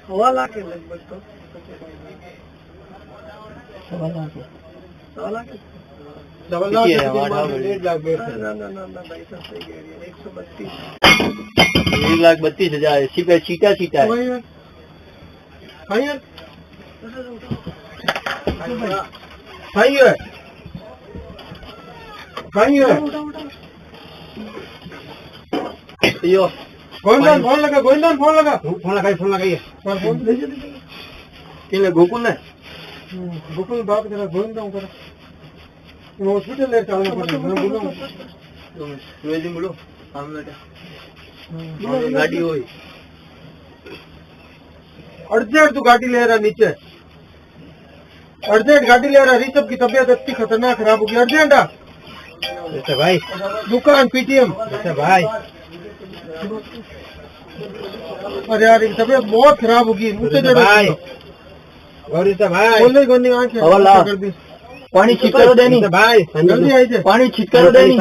सवा लाख के लगभग तो सवा लाख डबल लाख 1.5 लाख ना भाई साहब सही कह रही है 132 1,32,000 इसी पे सीटा सीटा है यो गोविंदन फोन लगा फोन लगाइए गोकुल ने गोकुल बात करा गोविंदन करा हॉस्पिटल ले चलना पड़ेगा मैं बोलूं सुरेश बोलो हम गाड़ी हुई अर्जेंट तू गाड़ी ले रहा नीचे अर्जेंट गाड़ी ले रहा ऋषभ की तबीयत इतनी खतरनाक खराब होगी अर्जेंट भाई दुकान पीटीएम भाई अरे यार तबीयत बहुत खराब होगी भाई भाई बोले आंखें पानी छिटकारो देनी भाई पानी छिटकारो देनी